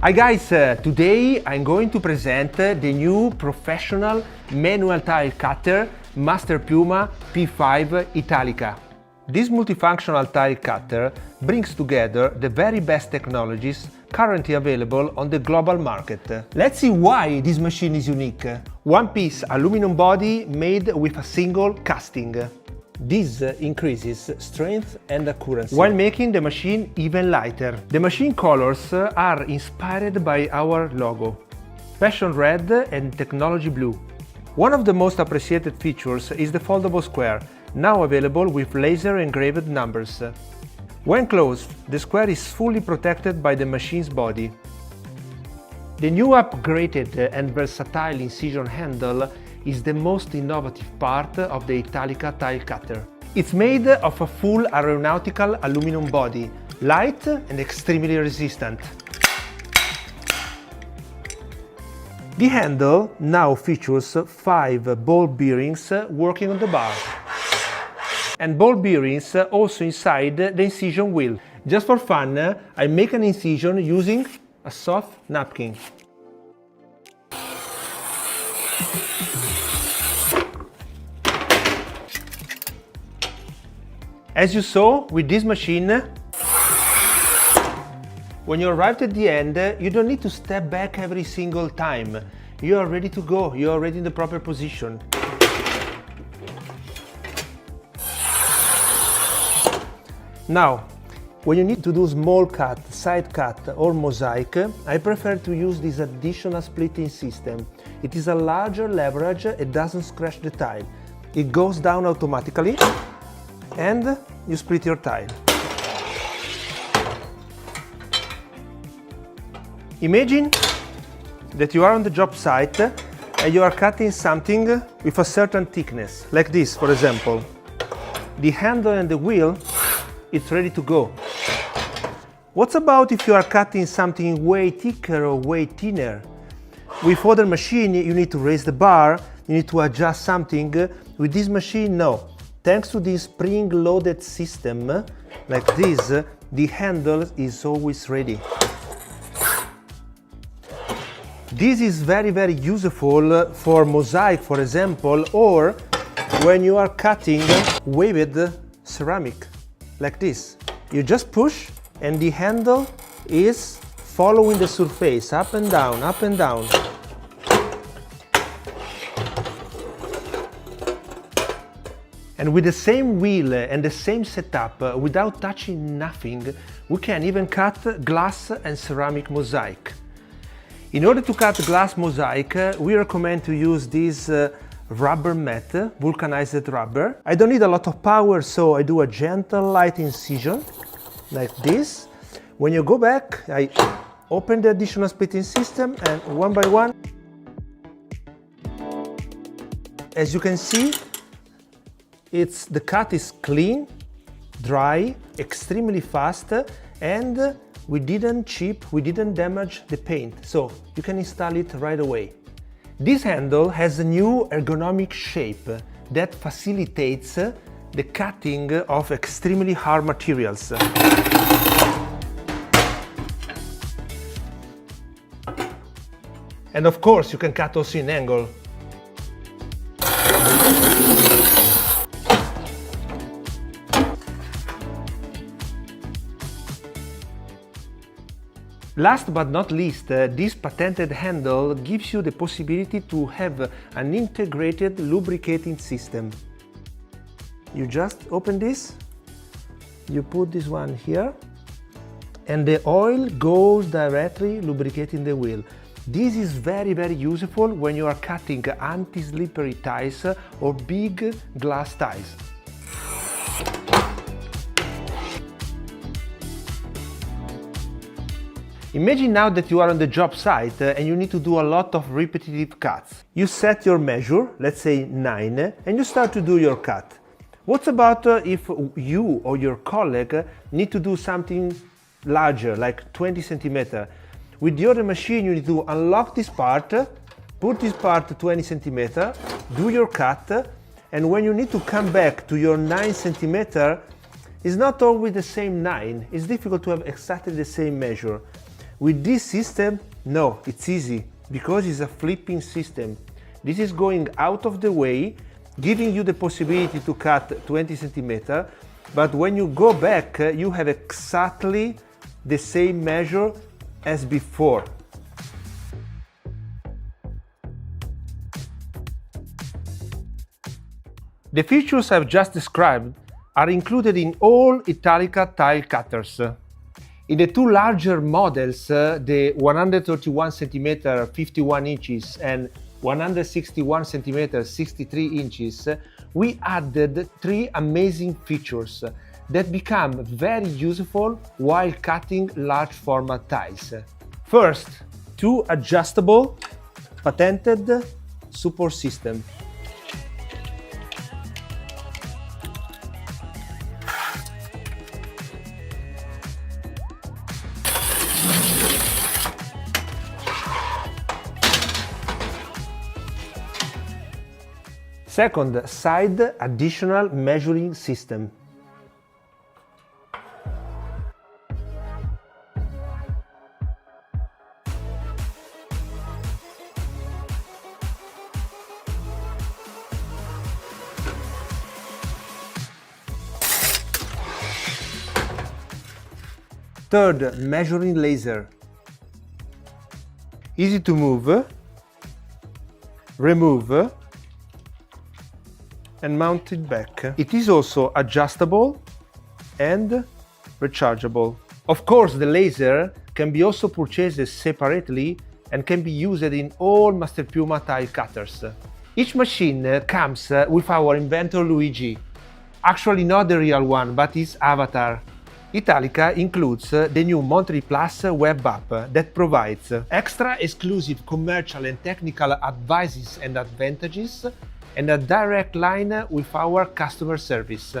Hi guys, today I'm going to present the new professional manual tile cutter Masterpiuma P5 Italica. This multifunctional tile cutter brings together the very best technologies currently available on the global market. Let's see why this machine is unique. One-piece aluminum body made with a single casting. This increases strength and accuracy while making the machine even lighter. The machine colors are inspired by our logo, Passion Red and Technology Blue. One of the most appreciated features is the foldable square, now available with laser engraved numbers. When closed, the square is fully protected by the machine's body. The new upgraded and versatile incision handle is the most innovative part of the Italica tile cutter. It's made of a full aeronautical aluminum body, light and extremely resistant. The handle now features 5 ball bearings working on the bar, and ball bearings also inside the incision wheel. Just for fun, I make an incision using a soft napkin. As you saw with this machine, when you arrived at the end, you don't need to step back every single time. You are ready to go, you are already in the proper position. Now, when you need to do small cut, side cut or mosaic, I prefer to use this additional splitting system. It is a larger leverage, it doesn't scratch the tile. It goes down automatically and you split your tile. Imagine that you are on the job site and you are cutting something with a certain thickness, like this, for example. The handle and the wheel, it's ready to go. What about if you are cutting something way thicker or way thinner? With other machine, you need to raise the bar, you need to adjust something. With this machine, no. Thanks to this spring-loaded system, like this, the handle is always ready. This is very useful for mosaic, for example, or when you are cutting waved ceramic, like this. You just push and the handle is following the surface, up and down, up and down. And with the same wheel and the same setup, without touching nothing, we can even cut glass and ceramic mosaic. In order to cut glass mosaic, we recommend to use this rubber mat, vulcanized rubber. I don't need a lot of power, so I do a gentle light incision, like this. When you go back, I open the additional splitting system and one by one, as you can see, the cut is clean, dry, extremely fast, and we didn't chip, we didn't damage the paint, so you can install it right away. This handle has a new ergonomic shape that facilitates the cutting of extremely hard materials. And of course, you can cut also in angle. Last but not least, this patented handle gives you the possibility to have an integrated lubricating system. You just open this, you put this one here, and the oil goes directly lubricating the wheel. This is very useful when you are cutting anti-slippery tiles or big glass tiles. Imagine now that you are on the job site and you need to do a lot of repetitive cuts. You set your measure, let's say 9, and you start to do your cut. What about if you or your colleague need to do something larger, like 20 centimeters? With the other machine, you need to unlock this part, put this part to 20 centimeters, do your cut, and when you need to come back to your 9 centimeters, it's not always the same 9. It's difficult to have exactly the same measure. With this system, no, it's easy, because it's a flipping system. This is going out of the way, giving you the possibility to cut 20 centimeters, but when you go back, you have exactly the same measure as before. The features I've just described are included in all Italica tile cutters. In the two larger models, the 131 cm 51 inches and 161 cm 63 inches, we added three amazing features that become very useful while cutting large format tiles. First, two adjustable patented support system. Second, side additional measuring system. Third, measuring laser. Easy to move, remove, and mount it back. It is also adjustable and rechargeable. Of course, the laser can be also purchased separately and can be used in all Masterpiuma tile cutters. Each machine comes with our inventor Luigi. Actually not the real one, but his avatar. Italica includes the new Montolit Plus web app that provides extra exclusive commercial and technical advices and advantages and a direct line with our customer service.